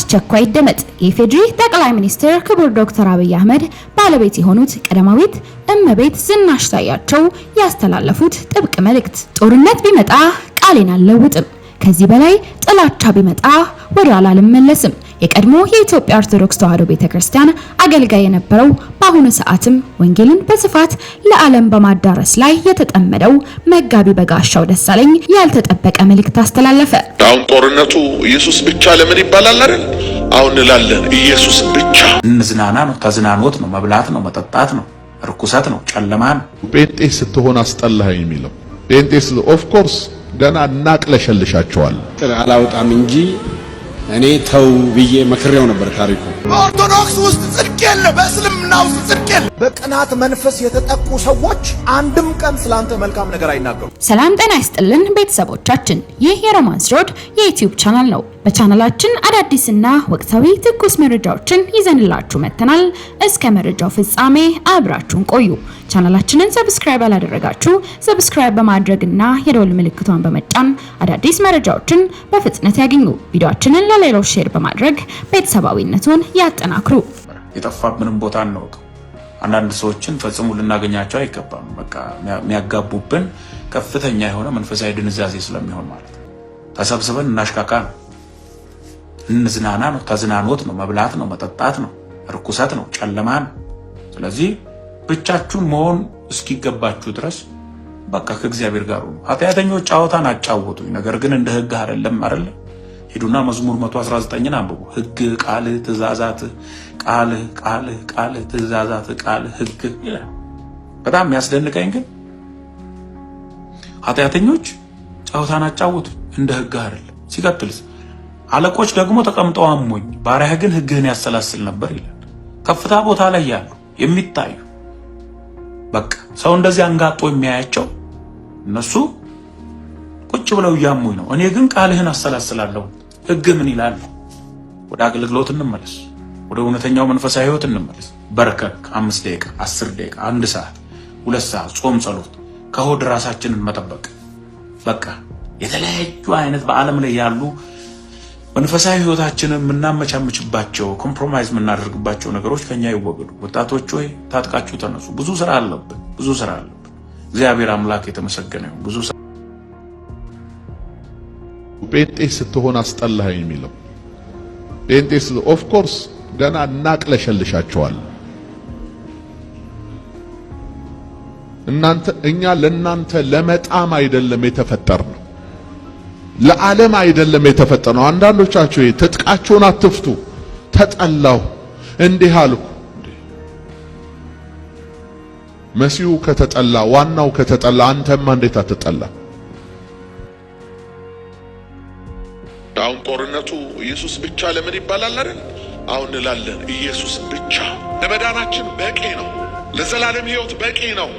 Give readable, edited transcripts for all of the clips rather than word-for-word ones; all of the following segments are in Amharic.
በአስቸኳይ ይደመጥ። የኢፌዴሪ ጠቅላይ ሚኒስትር ክቡር ዶክተር አብይ አህመድ ባለቤት የሆኑት ቀዳማዊት እመቤት ዝናሽ ታያቸው ያስተላለፉት ጥብቅ መልእክት፣ ጦርነት ቢመጣ ቃሌን አልለውጥም፣ ከዚህ በላይ ጥላቻ ቢመጣ ወደ ኋላ አልመለስም። የቀድሞ የኢትዮጵያ ኦርቶዶክስ ተዋሕዶ ቤተክርስቲያን አገልጋይ የነበረው በአሁኑ ሰዓትም ወንጌልን በስፋት ለዓለም በማዳረስ ላይ የተጠመደው መጋቢ በጋሻው ደሳለኝ ያልተጠበቀ መልእክት አስተላለፈ። አሁን ጦርነቱ ኢየሱስ ብቻ ለምን ይባላል አይደል? አሁን እንላለን ኢየሱስ ብቻ። እንዝናና ነው፣ ተዝናኖት ነው፣ መብላት ነው፣ መጠጣት ነው፣ ርኩሰት ነው፣ ጨለማ ነው። ጴንጤ ስትሆን አስጠላኸኝ የሚለው ጴንጤስ ኦፍ ኮርስ ገና እናቅለሸልሻቸዋል። አላውጣም እንጂ እኔ ተው ብዬ መክሬው ነበር። ታሪኩ በኦርቶዶክስ ውስጥ ጽድቅ የለም፣ በእስልምና ውስጥ ጽድቅ የለም። በቅናት መንፈስ የተጠቁ ሰዎች አንድም ቀን ስላንተ መልካም ነገር አይናገሩም። ሰላም ጤና ይስጥልን ቤተሰቦቻችን፣ ይህ የሮማንስ ሮድ የዩቲዩብ ቻናል ነው። በቻናላችን አዳዲስና ወቅታዊ ትኩስ መረጃዎችን ይዘንላችሁ መጥተናል። እስከ መረጃው ፍጻሜ አብራችሁን ቆዩ። ቻናላችንን ሰብስክራይብ ያላደረጋችሁ ሰብስክራይብ በማድረግና የደወል ምልክቷን በመጫን አዳዲስ መረጃዎችን በፍጥነት ያገኙ። ቪዲዮአችንን ለሌሎች ሼር በማድረግ ቤተሰባዊነቱን ያጠናክሩ። የጠፋብንን ቦታ እንወቅ። አንዳንድ ሰዎችን ፈጽሞ ልናገኛቸው አይገባም። በቃ የሚያጋቡብን ከፍተኛ የሆነ መንፈሳዊ ድንዛዜ ስለሚሆን ማለት ነው። ተሰብስበን እናሽካካ ነው፣ እንዝናና ነው፣ ተዝናኖት ነው፣ መብላት ነው፣ መጠጣት ነው፣ ርኩሰት ነው፣ ጨለማ ነው። ስለዚህ ብቻችሁን መሆን እስኪገባችሁ ድረስ በቃ ከእግዚአብሔር ጋር ሁኑ። ኃጢአተኞች ጫወታን አጫወቱኝ፣ ነገር ግን እንደ ሕግ አይደለም አይደል? ሂዱና መዝሙር 119ን አንብቡ። ሕግ ቃል ትእዛዛት ቃል ቃል ቃል ትእዛዛት ቃል ሕግ ይላል። በጣም የሚያስደንቀኝ ግን ኃጢአተኞች ጫወታን አጫወቱኝ እንደ ሕግ አይደለም። ሲቀጥልስ አለቆች ደግሞ ተቀምጠው አሞኝ፣ ባሪያህ ግን ሕግህን ያሰላስል ነበር ይላል። ከፍታ ቦታ ላይ ያሉ የሚታዩ በቃ ሰው እንደዚህ አንጋጦ የሚያያቸው እነሱ ቁጭ ብለው እያሙኝ ነው፣ እኔ ግን ቃልህን አሰላስላለሁ። ሕግ ምን ይላል? ወደ አገልግሎት እንመለስ፣ ወደ እውነተኛው መንፈሳዊ ሕይወት እንመለስ። በርከክ 5 ደቂቃ 10 ደቂቃ 1 ሰዓት 2 ሰዓት ጾም ጸሎት፣ ከሆድ ራሳችንን መጠበቅ። በቃ የተለያዩ አይነት በዓለም ላይ ያሉ መንፈሳዊ ሕይወታችንን የምናመቻምችባቸው ኮምፕሮማይዝ የምናደርግባቸው ነገሮች ከኛ ይወገዱ። ወጣቶች ሆይ ታጥቃችሁ ተነሱ። ብዙ ስራ አለብን፣ ብዙ ስራ አለብን። እግዚአብሔር አምላክ የተመሰገነ ይሁን። ብዙ ጴንጤ ስትሆን አስጠላኸኝ የሚለው ጴንጤስ ኦፍ ኮርስ ገና እናቅለሸልሻቸዋል። እኛ ለናንተ ለመጣም አይደለም የተፈጠርነው፣ ለዓለም አይደለም የተፈጠረው። አንዳንዶቻችሁ ትጥቃችሁን አትፍቱ፣ ተጠላው እንዲህ አልኩ። መሲሁ ከተጠላ ዋናው ከተጠላ አንተማ እንዴት አትጠላ? አሁን ጦርነቱ ኢየሱስ ብቻ ለምን ይባላል አይደል? አሁን እንላለን ኢየሱስ ብቻ ለመዳናችን በቂ ነው። ለዘላለም ሕይወት በቂ ነው።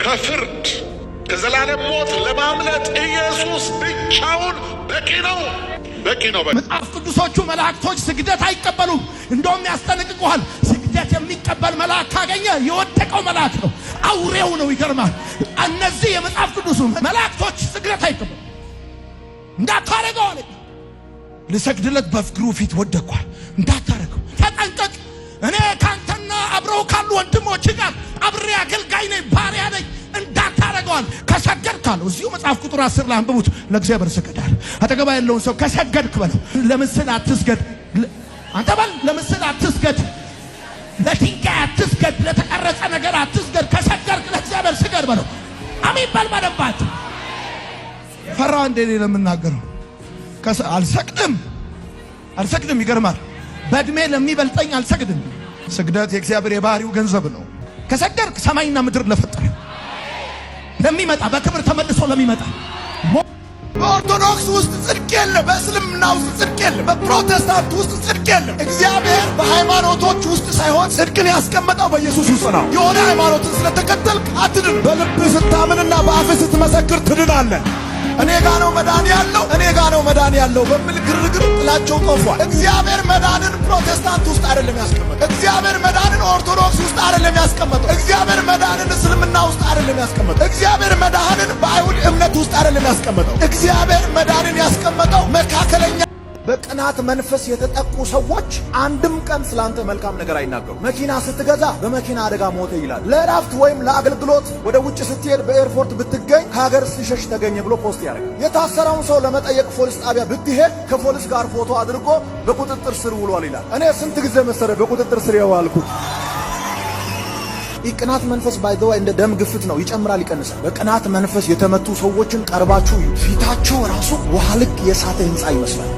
ከፍርድ ከዘላለም ሞት ለማምለጥ ኢየሱስ ብቻውን በቂ ነው፣ በቂ ነው። መጽሐፍ ቅዱሶቹ መላእክቶች ስግደት አይቀበሉም። እንደውም ያስጠነቅቁሃል። ስግደት የሚቀበል መልአክ ካገኘ የወደቀው መልአክ ነው፣ አውሬው ነው። ይገርማል። እነዚህ የመጽሐፍ ቅዱሱ መላእክቶች ስግደት አይቀበሉ። እንዳታረገው አለ። ልሰግድለት በፍቅሩ ፊት ወደቅኳል። እንዳታረገው ተጠንቀቅ። እኔ ካንተና አብረው ካሉ ወንድሞች ጋር አብሬ አገልጋይ ነኝ፣ ባሪያ ነኝ። እንዳታረገዋል። ከሰገድክ አለው እዚሁ መጽሐፍ ቁጥር 10 ላይ አንብቡት። ለእግዚአብሔር ስገዳል። አጠገባ ያለውን ሰው ከሰገድክ በለው። ለምስል አትስገድ። አንተ በል ለምስል አትስገድ፣ ለድንጋይ አትስገድ፣ ለተቀረጸ ነገር አትስገድ። ከሰገድክ ለእግዚአብሔር ስገድ በለው። አሜን በል በደንባት። ፈራ እንደኔ ለምናገረው አልሰግድም። ይገርማል። በእድሜ ለሚበልጠኝ አልሰግድም። ስግደት የእግዚአብሔር የባህሪው ገንዘብ ነው። ከሰገድክ ሰማይና ምድር ለፈጠረ ለሚመጣ በክብር ተመልሶ ለሚመጣ በኦርቶዶክስ ውስጥ ጽድቅ የለም፣ በእስልምና ውስጥ ጽድቅ የለም፣ በፕሮቴስታንት ውስጥ ጽድቅ የለም። እግዚአብሔር በሃይማኖቶች ውስጥ ሳይሆን ጽድቅን ያስቀመጠው በኢየሱስ ውስጥ ነው። የሆነ ሃይማኖትን ስለተከተልክ አትድን። በልብህ ስታምንና በአፍህ ስትመሰክር ትድናለህ። እኔ ጋ ነው መዳን ያለው፣ እኔ ጋ ነው መዳን ያለው በሚል ግርግር ጥላቸው ጠፏል። እግዚአብሔር መዳንን ፕሮቴስታንት ውስጥ አይደለም ያስቀመጠው። እግዚአብሔር መዳንን ኦርቶዶክስ ውስጥ አይደለም ያስቀመጠው። እግዚአብሔር መዳንን እስልምና ውስጥ አይደለም ያስቀመጠው። እግዚአብሔር መዳንን በአይሁድ እምነት ውስጥ አይደለም ያስቀመጠው። እግዚአብሔር መዳንን ያስቀመጠው መካከለኛ በቅናት መንፈስ የተጠቁ ሰዎች አንድም ቀን ስላንተ መልካም ነገር አይናገሩ። መኪና ስትገዛ በመኪና አደጋ ሞተ ይላል። ለእረፍት ወይም ለአገልግሎት ወደ ውጭ ስትሄድ በኤርፖርት ብትገኝ ከሀገር ሲሸሽ ተገኘ ብሎ ፖስት ያደርጋል። የታሰረውን ሰው ለመጠየቅ ፖሊስ ጣቢያ ብትሄድ ከፖሊስ ጋር ፎቶ አድርጎ በቁጥጥር ስር ውሏል ይላል። እኔ ስንት ጊዜ መሰለ በቁጥጥር ስር የዋልኩት። የቅናት መንፈስ ባይዘው እንደ ደም ግፍት ነው፣ ይጨምራል ይቀንሳል። በቅናት መንፈስ የተመቱ ሰዎችን ቀርባችሁ ፊታቸው ራሱ ውሃ ልክ የሳተ ህንጻ ይመስላል።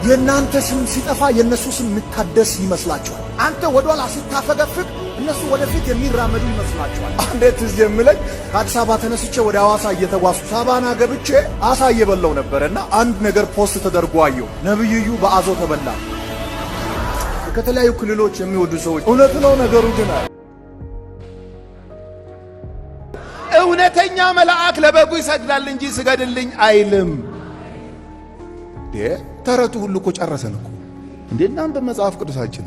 የእናንተ ስም ሲጠፋ የእነሱ ስም የሚታደስ ይመስላችኋል። አንተ ወደኋላ ስታፈገፍግ እነሱ ወደፊት የሚራመዱ ይመስላችኋል። እንዴት እዚህ የምለኝ ከአዲስ አበባ ተነስቼ ወደ ሐዋሳ እየተጓዝኩ ሳባና ገብቼ አሳ እየበላው ነበርና አንድ ነገር ፖስት ተደርጎ አየሁ። ነብዩ በአዞ ተበላ። ከተለያዩ ክልሎች የሚወዱ ሰዎች እውነት ነው ነገሩ ግን እውነተኛ መልአክ ለበጉ ይሰግዳል እንጂ ስገድልኝ አይልም። ተረቱ ሁሉ እኮ ጨረሰን እኮ እንዴ! እናንተ መጽሐፍ ቅዱሳችን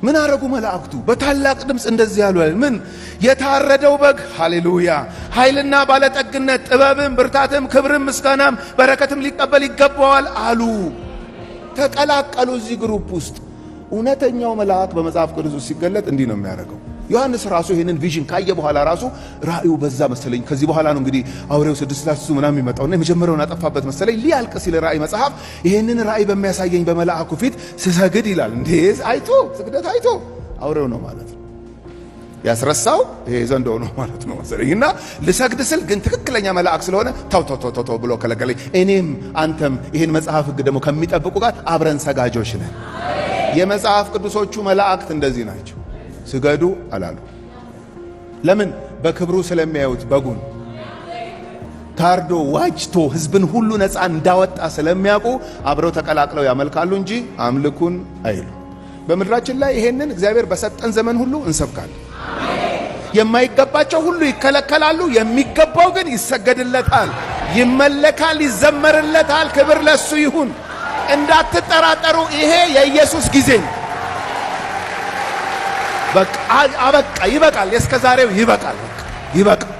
ምን አረጉ መላእክቱ? በታላቅ ድምፅ እንደዚህ ያሉ ምን የታረደው በግ ሃሌሉያ ኃይልና ባለጠግነት ጥበብም ብርታትም ክብርም ምስጋናም በረከትም ሊቀበል ይገባዋል አሉ። ተቀላቀሉ እዚህ ግሩፕ ውስጥ። እውነተኛው መልአክ በመጽሐፍ ቅዱስ ሲገለጥ እንዲህ ነው የሚያደርገው። ዮሐንስ ራሱ ይሄንን ቪዥን ካየ በኋላ ራሱ ራእዩ በዛ መሰለኝ። ከዚህ በኋላ ነው እንግዲህ አውሬው 6 ምናምን የሚመጣውና የመጀመሪያውን አጠፋበት መሰለኝ። ሊያልቅ ሲል ራእይ መጽሐፍ ይሄንን ራእይ በሚያሳየኝ በመልአኩ ፊት ስሰግድ ይላል። እንዴ አይቶ ስግደት አይቶ አውሬው ነው ማለት ነው ያስረሳው። ይሄ ዘንዶ ነው ማለት ነው መሰለኝና ልሰግድ ስል ግን ትክክለኛ መልአክ ስለሆነ ታው ብሎ ከለከለኝ። እኔም አንተም ይሄን መጽሐፍ ሕግ ደግሞ ከሚጠብቁ ጋር አብረን ሰጋጆች ነን። የመጽሐፍ ቅዱሶቹ መላእክት እንደዚህ ናቸው። ስገዱ አላሉ። ለምን? በክብሩ ስለሚያዩት በጉን ታርዶ ዋጅቶ ህዝብን ሁሉ ነፃ እንዳወጣ ስለሚያውቁ አብረው ተቀላቅለው ያመልካሉ እንጂ አምልኩን አይሉ። በምድራችን ላይ ይሄንን እግዚአብሔር በሰጠን ዘመን ሁሉ እንሰብካለን። የማይገባቸው ሁሉ ይከለከላሉ፣ የሚገባው ግን ይሰገድለታል፣ ይመለካል፣ ይዘመርለታል። ክብር ለሱ ይሁን። እንዳትጠራጠሩ፣ ይሄ የኢየሱስ ጊዜ ነው። በቃ አበቃ፣ ይበቃል። እስከ ዛሬው ይበቃል፣ ይበቃል።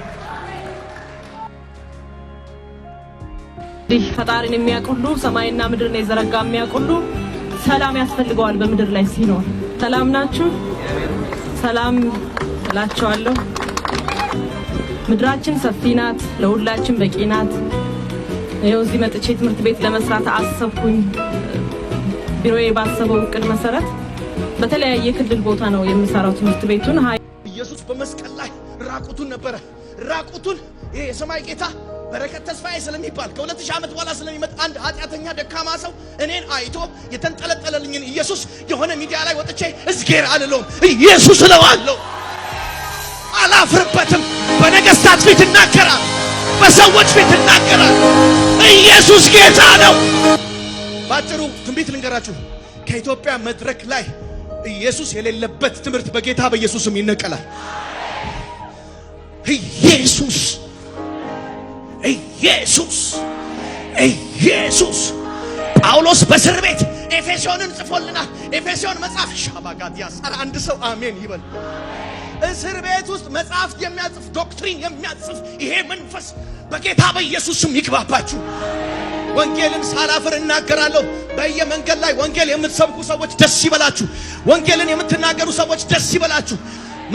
ይህ ፈጣሪን የሚያውቅ ሁሉ ሰማይና ምድርን የዘረጋ የሚያውቅ ሁሉ ሰላም ያስፈልገዋል። በምድር ላይ ሲኖር ሰላም ናችሁ? ሰላም እላችኋለሁ። ምድራችን ሰፊ ናት፣ ለሁላችን በቂ ናት። ይኸው እዚህ መጥቼ ትምህርት ቤት ለመስራት አሰብኩኝ። ቢሮዬ ባሰበው እቅድ መሰረት በተለያየ ክልል ቦታ ነው የምሰራው ትምህርት ቤቱን። ኢየሱስ በመስቀል ላይ ራቁቱን ነበረ። ራቁቱን ይሄ የሰማይ ጌታ በረከት ተስፋዬ ስለሚባል ከ2000 ዓመት በኋላ ስለሚመጣ አንድ ኃጢአተኛ ደካማ ሰው እኔን አይቶ የተንጠለጠለልኝን ኢየሱስ የሆነ ሚዲያ ላይ ወጥቼ እዝጌር አልለውም፣ ኢየሱስ እለዋለሁ። አላፍርበትም። በነገስታት ፊት እናገራል፣ በሰዎች ፊት እናገራል። ኢየሱስ ጌታ ነው። ባጭሩ ትንቢት ልንገራችሁ። ከኢትዮጵያ መድረክ ላይ ኢየሱስ የሌለበት ትምህርት በጌታ በኢየሱስም ይነቀላል። ኢየሱስ ኢየሱስ ኢየሱስ ጳውሎስ በእስር ቤት ኤፌሶንን ጽፎልናል። ኤፌሶን መጽሐፍ ሻባጋዲያስ አንድ ሰው አሜን ይበል። እስር ቤት ውስጥ መጽሐፍት የሚያጽፍ ዶክትሪን የሚያጽፍ ይሄ መንፈስ በጌታ በኢየሱስም ይግባባችሁ። ወንጌልን ሳላፍር እናገራለሁ። በየመንገድ ላይ ወንጌል የምትሰብኩ ሰዎች ደስ ይበላችሁ። ወንጌልን የምትናገሩ ሰዎች ደስ ይበላችሁ።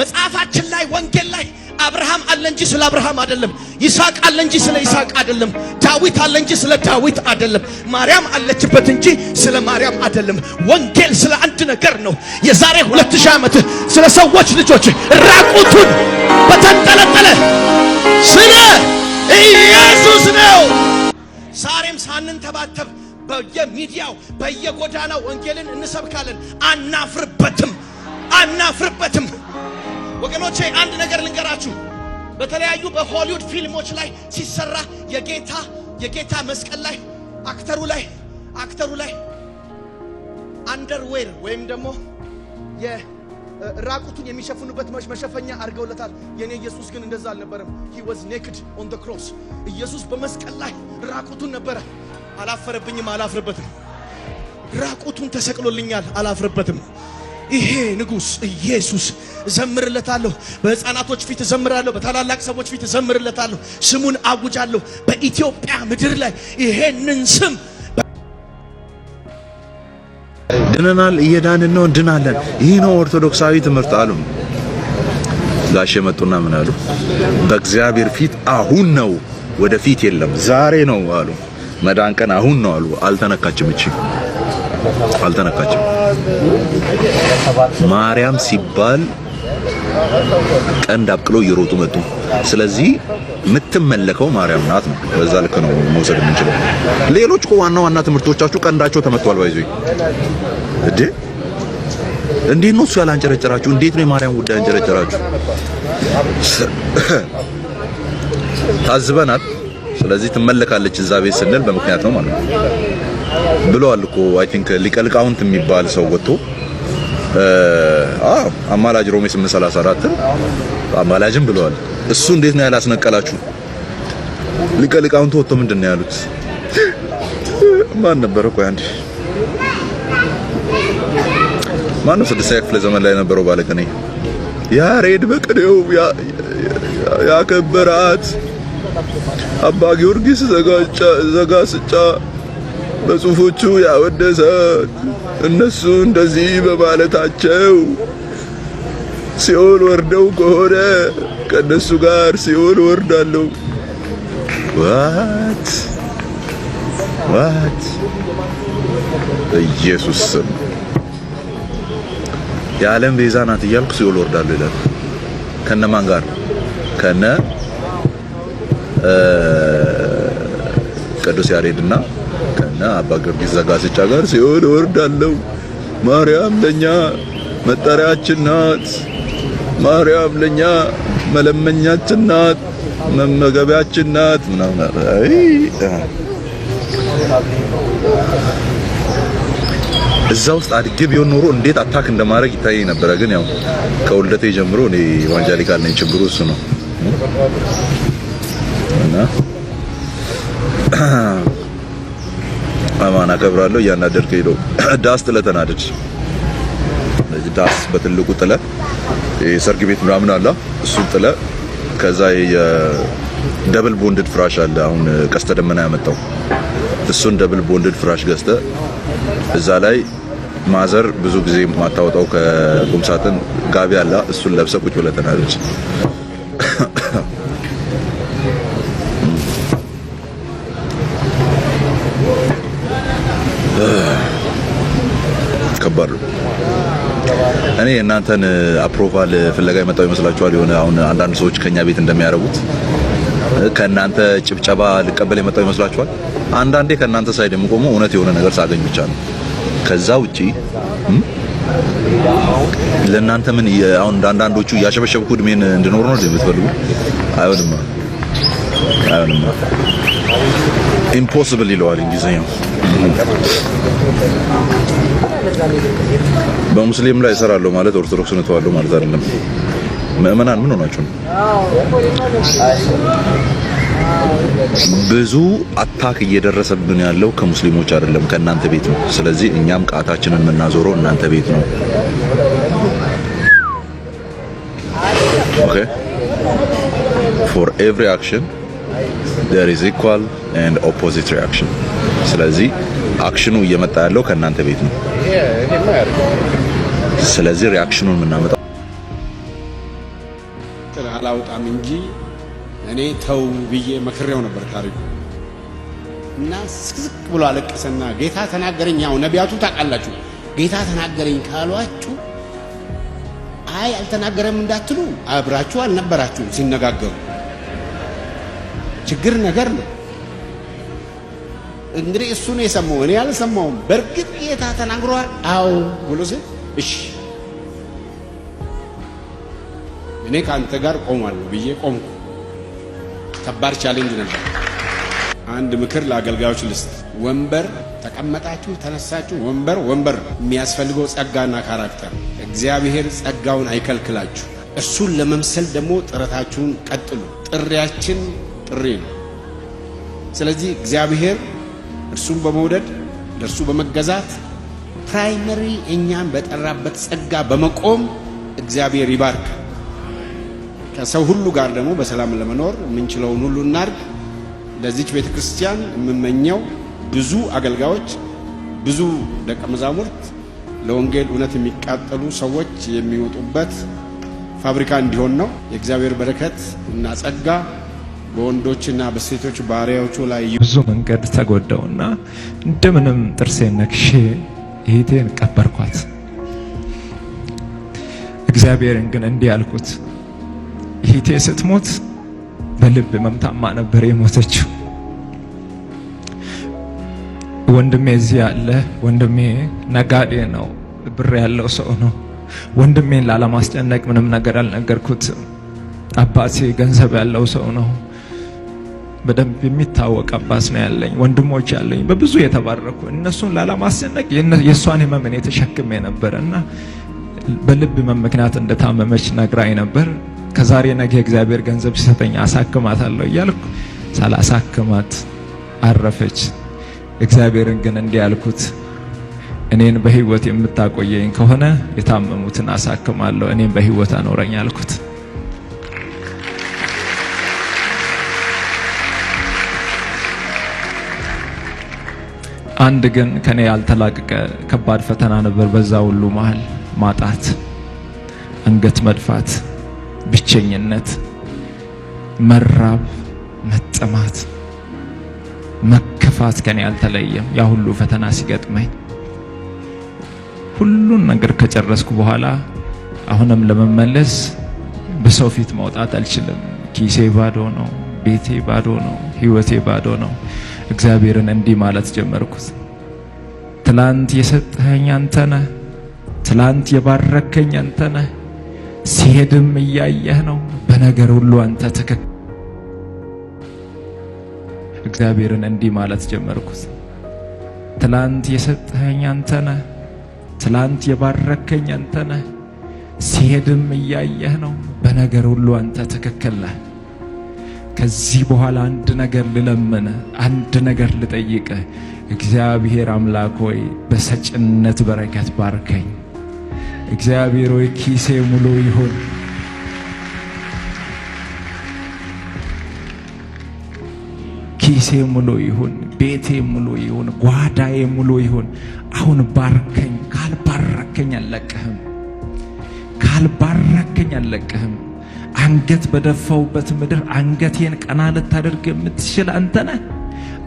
መጽሐፋችን ላይ ወንጌል ላይ አብርሃም አለ እንጂ ስለ አብርሃም አይደለም። ይስሐቅ አለ እንጂ ስለ ይስሐቅ አይደለም። ዳዊት አለ እንጂ ስለ ዳዊት አይደለም። ማርያም አለችበት እንጂ ስለ ማርያም አይደለም። ወንጌል ስለ አንድ ነገር ነው። የዛሬ 2000 ዓመት ስለ ሰዎች ልጆች ራቁቱን በተንጠለጠለ ስለ ኢየሱስ ነው። ዛሬም ሳንንተባተብ በየሚዲያው በየጎዳናው ወንጌልን እንሰብካለን። አናፍርበትም፣ አናፍርበትም። ወገኖቼ አንድ ነገር ልንገራችሁ። በተለያዩ በሆሊውድ ፊልሞች ላይ ሲሰራ የጌታ መስቀል ላይ አክተሩ ላይ አንደርዌር ወይም ደግሞ የራቁቱን የሚሸፍኑበት መሸፈኛ አድርገውለታል። የኔ ኢየሱስ ግን እንደዛ አልነበረም። he was naked on the cross። ኢየሱስ በመስቀል ላይ ራቁቱን ነበረ። አላፈረብኝም፣ አላፍርበትም። ራቁቱን ተሰቅሎልኛል፣ አላፍርበትም። ይሄ ንጉስ ኢየሱስ እዘምርለታለሁ። በህፃናቶች ፊት እዘምራለሁ፣ በታላላቅ ሰዎች ፊት እዘምርለታለሁ። ስሙን አውጃለሁ። በኢትዮጵያ ምድር ላይ ይሄንን ስም ድነናል፣ እየዳንን ነው፣ እንድናለን። ይህ ነው ኦርቶዶክሳዊ ትምህርት አሉ። ጋሽ መጡና ምን አሉ? በእግዚአብሔር ፊት አሁን ነው፣ ወደፊት የለም፣ ዛሬ ነው አሉ። መዳን ቀን አሁን ነው አሉ። አልተነካችም፣ እቺ አልተነካችም። ማርያም ሲባል ቀንድ አብቅሎ እየሮጡ መጡ። ስለዚህ የምትመለከው ማርያም ናት ነው። በዛ ልክ ነው መውሰድ የምንችለው። ሌሎች እኮ ዋና ዋና ትምህርቶቻችሁ ቀንዳቸው ተመቷል። ባይዙይ እንዴት ነው እሱ ያላንጨረጨራችሁ? እንዴት ነው የማርያም ጉዳይ አንጨረጨራችሁ? ታዝበናል። ስለዚህ ትመለካለች እዛ ቤት ስንል በምክንያት ነው ማለት ነው ብለዋል እኮ አይ ቲንክ ሊቀ ሊቃውንት የሚባል ሰው ወጥቶ አማላጅ ሮሜ 8:34 አማላጅም ብለዋል። እሱ እንዴት ነው ያላስነቀላችሁ? ሊቀ ሊቃውንት ወጥቶ ምንድነው ያሉት? ማን ነበር? ቆይ አንዴ ማነው? 6ኛ ክፍለ ዘመን ላይ ነበረው ባለቅኔ ያሬድ በቅኔው ያከበራት አባ ጊዮርጊስ ዘጋስጫ በጽሁፎቹ ያወደሳት እነሱ እንደዚህ በማለታቸው ሲኦል ወርደው ከሆነ ከነሱ ጋር ሲኦል ወርዳለሁ። ዋት ኢየሱስ ስም የዓለም ቤዛ ናት እያልኩ ሲኦል ወርዳለሁ ይላል። ከነማን ጋር? ከነ ቅዱስ ያሬድና ከነ አባ ጊዮርጊስ ዘጋስጫ ጋር ሲኦል ወርዳለሁ። ማርያም ለኛ መጠሪያችን ናት። ማርያም ለኛ መለመኛችን ናት፣ መመገቢያችን ናት ምናምን። እዛ ውስጥ አድጌ ቢሆን ኖሮ እንዴት አታክ እንደማድረግ ይታየኝ ነበረ። ግን ያው ከውልደቴ ጀምሮ እኔ ኢቫንጀሊካል ነኝ። ችግሩ እሱ ነው እና አማና አከብራለሁ። እያናደድከኝ ሄዶ ዳስ ጥለህ ተናደድ። ስለዚህ ዳስ በትልቁ ጥለህ የሰርግ ቤት ምናምን አለ፣ እሱን ጥለህ ከዛ የደብል ቦንድድ ፍራሽ አለ አሁን ቀስተ ደመና ያመጣው፣ እሱን ደብል ቦንድድ ፍራሽ ገዝተህ እዛ ላይ ማዘር ብዙ ጊዜ ማታወጣው ከቁም ሳጥን ጋቢ አለ፣ እሱን ለብሰህ ቁጭ ብለህ ተናደድ። ከባድ ነው። እኔ እናንተን አፕሮቫል ፍለጋ የመጣው ይመስላችኋል? የሆነ አሁን አንዳንድ ሰዎች ከኛ ቤት እንደሚያደርጉት ከእናንተ ጭብጨባ ልቀበል የመጣው ይመስላችኋል? አንዳንዴ ከእናንተ ሳይድ የምቆመው እውነት የሆነ ነገር ሳገኝ ብቻ ነው። ከዛ ውጪ ለእናንተ ምን አሁን አንዳንዶቹ እያሸበሸብኩ እድሜን እንድኖር ነው የምትፈልጉ? አይሆንማ፣ አይሆንማ። ኢምፖሲብል ይለዋል እንግሊዝኛው። በሙስሊም ላይ እሰራለሁ ማለት ኦርቶዶክስን እተዋለሁ ማለት አይደለም። ምእመናን ምን ሆናችሁ ነው? ብዙ አታክ እየደረሰብን ያለው ከሙስሊሞች አይደለም ከእናንተ ቤት ነው። ስለዚህ እኛም ቃታችንን የምናዞረው እናንተ ቤት ነው። ኦኬ for every action there is equal and opposite reaction። ስለዚህ አክሽኑ እየመጣ ያለው ከእናንተ ቤት ነው። ስለዚህ ሪአክሽኑን የምናመጣው አላውጣም እንጂ እኔ ተው ብዬ መክሬው ነበር ታሪኩ እና ስቅስቅ ብሎ አለቀሰና ጌታ ተናገረኝ። ያው ነቢያቱ ታውቃላችሁ፣ ጌታ ተናገረኝ ካሏችሁ አይ አልተናገረም እንዳትሉ አብራችሁ አልነበራችሁም ሲነጋገሩ። ችግር ነገር ነው እንግዲህ እሱ ነው የሰማው፣ እኔ አልሰማውም። በእርግጥ ጌታ ተናግሯል አዎ ብሎ ሲል እሺ እኔ ካንተ ጋር ቆማለሁ ብዬ ቆምኩ። ከባድ ቻሌንጅ ነበር። አንድ ምክር ለአገልጋዮች ልስጥ። ወንበር ተቀመጣችሁ ተነሳችሁ፣ ወንበር የሚያስፈልገው ጸጋና ካራክተር። እግዚአብሔር ጸጋውን አይከልክላችሁ። እሱን ለመምሰል ደግሞ ጥረታችሁን ቀጥሉ። ጥሪያችን ጥሪ ነው። ስለዚህ እግዚአብሔር እርሱን በመውደድ ለእርሱ በመገዛት ፕራይመሪ እኛን በጠራበት ጸጋ በመቆም እግዚአብሔር ይባርክ። ከሰው ሁሉ ጋር ደግሞ በሰላም ለመኖር የምንችለውን ሁሉ እናድርግ። ለዚች ቤተክርስቲያን የምመኘው ብዙ አገልጋዮች፣ ብዙ ደቀ መዛሙርት ለወንጌል እውነት የሚቃጠሉ ሰዎች የሚወጡበት ፋብሪካ እንዲሆን ነው። የእግዚአብሔር በረከት እና ጸጋ በወንዶችና በሴቶች ባሪያዎቹ ላይ ብዙ መንገድ ተጎዳውና እንደምንም ጥርሴን ነክሼ እህቴን ቀበርኳት። እግዚአብሔርን ግን እንዲህ አልኩት፣ እህቴ ስትሞት በልብ መምታማ ነበር የሞተችው። ወንድሜ እዚህ ያለ ወንድሜ ነጋዴ ነው፣ ብር ያለው ሰው ነው። ወንድሜን ላለማስጨነቅ ምንም ነገር አልነገርኩትም። አባቴ ገንዘብ ያለው ሰው ነው፣ በደንብ የሚታወቅ አባት ነው ያለኝ። ወንድሞች ያለኝ በብዙ የተባረኩ፣ እነሱን ላለማስጨነቅ የእሷን ህመም እኔ ተሸክሜ ነበር እና በልብ ህመም ምክንያት እንደታመመች ነግራኝ ነበር። ከዛሬ ነገ እግዚአብሔር ገንዘብ ሲሰጠኝ አሳክማታለሁ እያልኩ ሳላሳክማት አረፈች። እግዚአብሔርን ግን እንዲህ ያልኩት፣ እኔን በህይወት የምታቆየኝ ከሆነ የታመሙትን አሳክማለሁ፣ እኔን በህይወት አኖረኝ አልኩት። አንድ ግን ከኔ ያልተላቀቀ ከባድ ፈተና ነበር። በዛ ሁሉ መሃል ማጣት፣ አንገት መድፋት፣ ብቸኝነት፣ መራብ፣ መጠማት፣ መከፋት ከኔ ያልተለየም። ያ ሁሉ ፈተና ሲገጥመኝ ሁሉን ነገር ከጨረስኩ በኋላ አሁንም ለመመለስ በሰው ፊት መውጣት አልችልም። ኪሴ ባዶ ነው፣ ቤቴ ባዶ ነው፣ ህይወቴ ባዶ ነው። እግዚአብሔርን እንዲህ ማለት ጀመርኩት፣ ትላንት የሰጠኸኝ አንተ ነህ፣ ትላንት የባረከኝ አንተ ነህ፣ ሲሄድም እያየህ ነው፣ በነገር ሁሉ አንተ ትክክል። እግዚአብሔርን እንዲህ ማለት ጀመርኩት፣ ትላንት የሰጠኸኝ አንተ ነህ፣ ትላንት የባረከኝ አንተ ነህ፣ ሲሄድም እያየህ ነው፣ በነገር ሁሉ አንተ ትክክል ነህ። ከዚህ በኋላ አንድ ነገር ልለምን፣ አንድ ነገር ልጠይቅ። እግዚአብሔር አምላክ ሆይ በሰጭነት በረከት ባርከኝ። እግዚአብሔር ሆይ ኪሴ ሙሉ ይሁን። ኪሴ ሙሉ ይሁን፣ ቤቴ ሙሉ ይሁን፣ ጓዳዬ ሙሉ ይሁን። አሁን ባርከኝ። ካልባረከኝ አልለቅህም፣ ካልባረከኝ አልለቅህም። አንገት በደፋውበት ምድር አንገቴን ቀና ልታደርግ የምትችል አንተ ነህ።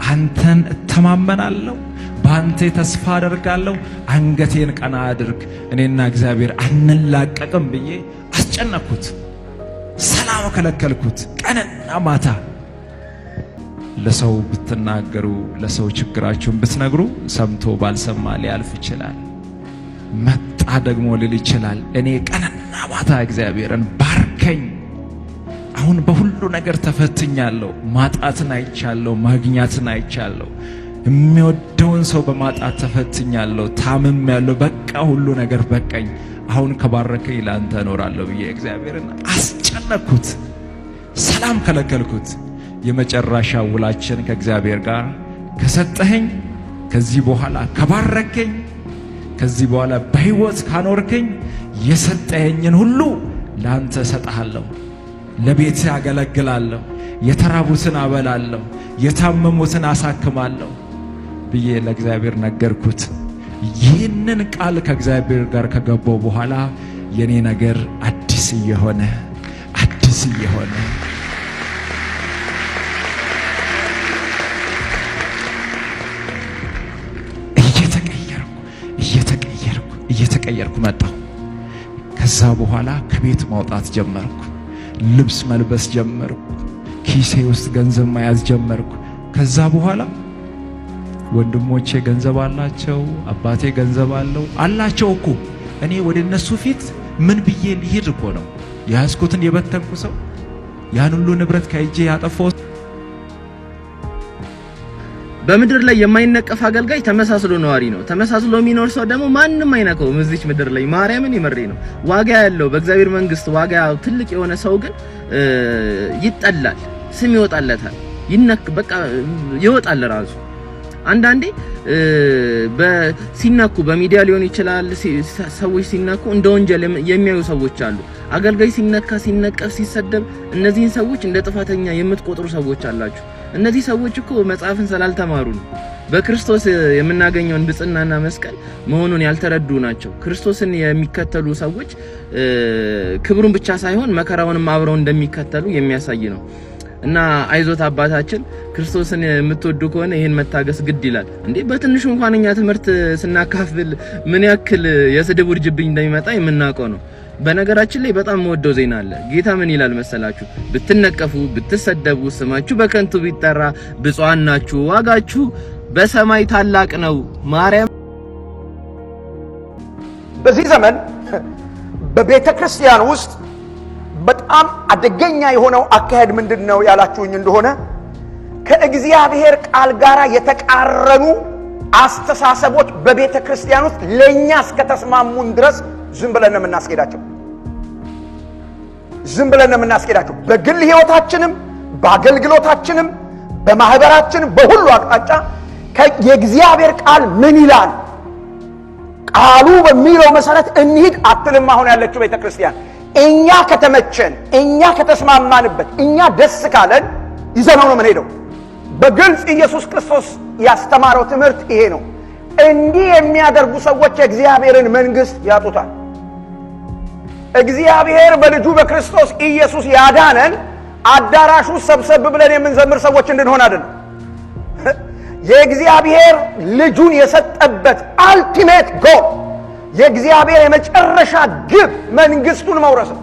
አንተን እተማመናለሁ፣ በአንተ ተስፋ አደርጋለሁ። አንገቴን ቀና አድርግ፣ እኔና እግዚአብሔር አንላቀቅም ብዬ አስጨነኩት። ሰላም ከለከልኩት። ቀንና ማታ ለሰው ብትናገሩ፣ ለሰው ችግራችሁን ብትነግሩ ሰምቶ ባልሰማ ሊያልፍ ይችላል። መጣ ደግሞ ልል ይችላል። እኔ ቀንና ማታ እግዚአብሔርን ባርከኝ። አሁን በሁሉ ነገር ተፈትኛለሁ። ማጣትን አይቻለሁ፣ ማግኛትን አይቻለሁ። የሚወደውን ሰው በማጣት ተፈትኛለሁ፣ ታምሜያለሁ። በቃ ሁሉ ነገር በቀኝ። አሁን ከባረከኝ ለአንተ እኖራለሁ ብዬ እግዚአብሔርን አስጨነኩት፣ ሰላም ከለከልኩት። የመጨረሻ ውላችን ከእግዚአብሔር ጋር ከሰጠኸኝ፣ ከዚህ በኋላ ከባረከኝ፣ ከዚህ በኋላ በሕይወት ካኖርከኝ የሰጠኸኝን ሁሉ ለአንተ እሰጥሃለሁ፣ ለቤት ያገለግላለሁ፣ የተራቡትን አበላለሁ፣ የታመሙትን አሳክማለሁ ብዬ ለእግዚአብሔር ነገርኩት። ይህንን ቃል ከእግዚአብሔር ጋር ከገባው በኋላ የኔ ነገር አዲስ እየሆነ እየተቀየርኩ መጣሁ። ከዛ በኋላ ከቤት ማውጣት ጀመርኩ። ልብስ መልበስ ጀመርኩ። ኪሴ ውስጥ ገንዘብ መያዝ ጀመርኩ። ከዛ በኋላ ወንድሞቼ ገንዘብ አላቸው፣ አባቴ ገንዘብ አላቸው እኮ። እኔ ወደ እነሱ ፊት ምን ብዬ ልሄድ እኮ ነው ያስኩትን የበተንኩ ሰው፣ ያን ሁሉ ንብረት ከእጄ ያጠፋው። በምድር ላይ የማይነቀፍ አገልጋይ ተመሳስሎ ነዋሪ ነው። ተመሳስሎ የሚኖር ሰው ደግሞ ማንም አይነካውም። እዚች ምድር ላይ ማርያምን ይመሬ ነው። ዋጋ ያለው በእግዚአብሔር መንግስት ዋጋ ትልቅ የሆነ ሰው ግን ይጠላል፣ ስም ይወጣለታል፣ በቃ ይወጣል ራሱ። አንዳንዴ ሲነኩ በሚዲያ ሊሆን ይችላል፣ ሰዎች ሲነኩ እንደ ወንጀል የሚያዩ ሰዎች አሉ። አገልጋይ ሲነካ፣ ሲነቀፍ፣ ሲሰደብ እነዚህን ሰዎች እንደ ጥፋተኛ የምትቆጥሩ ሰዎች አላችሁ። እነዚህ ሰዎች እኮ መጽሐፍን ስላልተማሩ ነው። በክርስቶስ የምናገኘውን ብጽናና መስቀል መሆኑን ያልተረዱ ናቸው። ክርስቶስን የሚከተሉ ሰዎች ክብሩን ብቻ ሳይሆን መከራውንም አብረው እንደሚከተሉ የሚያሳይ ነው። እና አይዞት አባታችን ክርስቶስን የምትወዱ ከሆነ ይሄን መታገስ ግድ ይላል። እንዴ በትንሹ እንኳን እኛ ትምህርት ስናካፍል ምን ያክል የስድብ ውርጅብኝ እንደሚመጣ የምናውቀው ነው። በነገራችን ላይ በጣም ወደው ዜና አለ። ጌታ ምን ይላል መሰላችሁ? ብትነቀፉ፣ ብትሰደቡ፣ ስማችሁ በከንቱ ቢጠራ ብፁዓን ናችሁ፣ ዋጋችሁ በሰማይ ታላቅ ነው። ማርያም በዚህ ዘመን በቤተ ክርስቲያን ውስጥ በጣም አደገኛ የሆነው አካሄድ ምንድነው ያላችሁኝ እንደሆነ ከእግዚአብሔር ቃል ጋር የተቃረኑ አስተሳሰቦች በቤተ ክርስቲያን ውስጥ ለኛ እስከተስማሙን ድረስ ዝም ብለን ነው የምናስኬዳቸው። በግል ህይወታችንም በአገልግሎታችንም በማህበራችንም በሁሉ አቅጣጫ የእግዚአብሔር ቃል ምን ይላል ቃሉ በሚለው መሰረት እንሂድ አትልም። አሁን ያለችው ቤተ ክርስቲያን እኛ ከተመቸን፣ እኛ ከተስማማንበት፣ እኛ ደስ ካለን ይዘነው ነው የምንሄደው። በግልጽ ኢየሱስ ክርስቶስ ያስተማረው ትምህርት ይሄ ነው። እንዲህ የሚያደርጉ ሰዎች የእግዚአብሔርን መንግስት ያጡታል። እግዚአብሔር በልጁ በክርስቶስ ኢየሱስ ያዳነን አዳራሹ ሰብሰብ ብለን የምንዘምር ሰዎች እንድንሆን አይደለም። የእግዚአብሔር ልጁን የሰጠበት አልቲሜት ጎል የእግዚአብሔር የመጨረሻ ግብ መንግስቱን መውረስ ነው።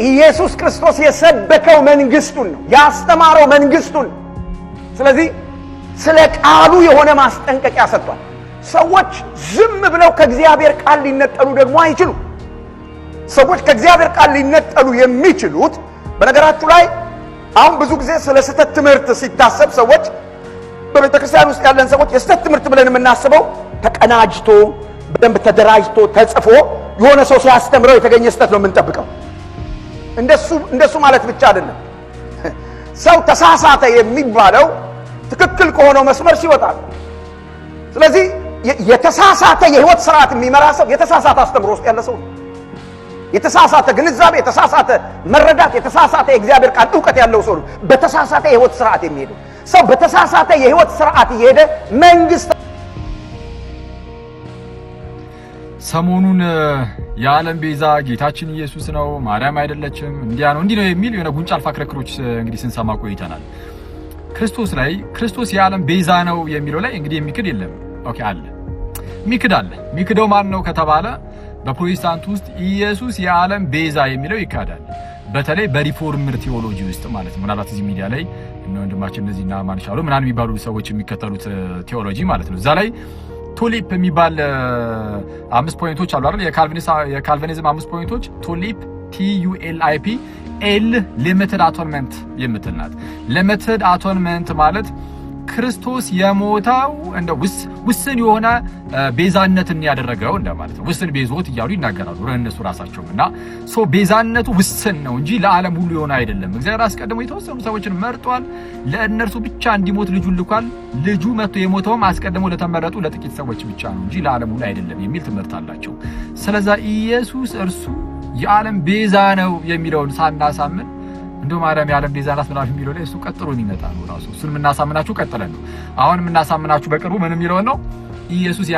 ኢየሱስ ክርስቶስ የሰበከው መንግስቱን ነው፣ ያስተማረው መንግስቱን። ስለዚህ ስለ ቃሉ የሆነ ማስጠንቀቂያ ሰጥቷል። ሰዎች ዝም ብለው ከእግዚአብሔር ቃል ሊነጠሉ ደግሞ አይችሉም። ሰዎች ከእግዚአብሔር ቃል ሊነጠሉ የሚችሉት በነገራችሁ ላይ አሁን ብዙ ጊዜ ስለ ስህተት ትምህርት ሲታሰብ ሰዎች በቤተ ክርስቲያን ውስጥ ያለን ሰዎች የስህተት ትምህርት ብለን የምናስበው ተቀናጅቶ በደንብ ተደራጅቶ ተጽፎ የሆነ ሰው ሲያስተምረው የተገኘ ስህተት ነው የምንጠብቀው። እንደሱ ማለት ብቻ አይደለም። ሰው ተሳሳተ የሚባለው ትክክል ከሆነው መስመር ሲወጣ። ስለዚህ የተሳሳተ የህይወት ስርዓት የሚመራ ሰው የተሳሳተ አስተምሮ ውስጥ ያለ ሰው ነው። የተሳሳተ ግንዛቤ፣ የተሳሳተ መረዳት፣ የተሳሳተ የእግዚአብሔር ቃል ዕውቀት ያለው ሰው ነው በተሳሳተ የህይወት ስርዓት የሚሄደው። ሰው በተሳሳተ የህይወት ስርዓት እየሄደ መንግስት ሰሞኑን የዓለም ቤዛ ጌታችን ኢየሱስ ነው፣ ማርያም አይደለችም፣ እንዲያ ነው እንዲህ ነው የሚል የሆነ ጉንጫ አልፋ ክርክሮች እንግዲህ ስንሰማ ቆይተናል። ክርስቶስ ላይ ክርስቶስ የዓለም ቤዛ ነው የሚለው ላይ እንግዲህ የሚክድ የለም። ኦኬ አለ፣ ሚክድ አለ። ሚክደው ማን ነው ከተባለ በፕሮቴስታንት ውስጥ ኢየሱስ የዓለም ቤዛ የሚለው ይካዳል። በተለይ በሪፎርምድ ቴዎሎጂ ውስጥ ማለት ነው። ምናልባት እዚህ ሚዲያ ላይ እነ ወንድማችን እነዚህና ማንሻሉ ምናምን የሚባሉ ሰዎች የሚከተሉት ቴዎሎጂ ማለት ነው። እዛ ላይ ቱሊፕ የሚባል 5 ፖይንቶች አሉ አይደል? የካልቪኒዝም 5 ፖይንቶች ቱሊፕ TULIP ኤል ሊሚትድ አቶንመንት የምትልናት። ሊሚትድ አቶንመንት ማለት ክርስቶስ የሞተው እንደ ውስን የሆነ ቤዛነትን ያደረገው እንደማለት ነው። ውስን ቤዞት እያሉ ይናገራሉ እነሱ ራሳቸው እና ቤዛነቱ ውስን ነው እንጂ ለዓለም ሁሉ የሆነ አይደለም። እግዚአብሔር አስቀድሞ የተወሰኑ ሰዎችን መርጧል፣ ለእነርሱ ብቻ እንዲሞት ልጁን ልኳል። ልጁ መጥቶ የሞተውም አስቀድሞ ለተመረጡ ለጥቂት ሰዎች ብቻ ነው እንጂ ለዓለም ሁሉ አይደለም የሚል ትምህርት አላቸው። ስለዛ ኢየሱስ እርሱ የዓለም ቤዛ ነው የሚለውን ሳናሳምን እንደው ማርያም የዓለም ቤዛ ናት ምናምን የሚለው ላይ እሱ ቀጥሎ የሚመጣ ነው ራሱ። እሱን የምናሳምናችሁ ቀጥለን ነው። አሁን የምናሳምናችሁ በቅርቡ ምን የሚለው ነው? ኢየሱስ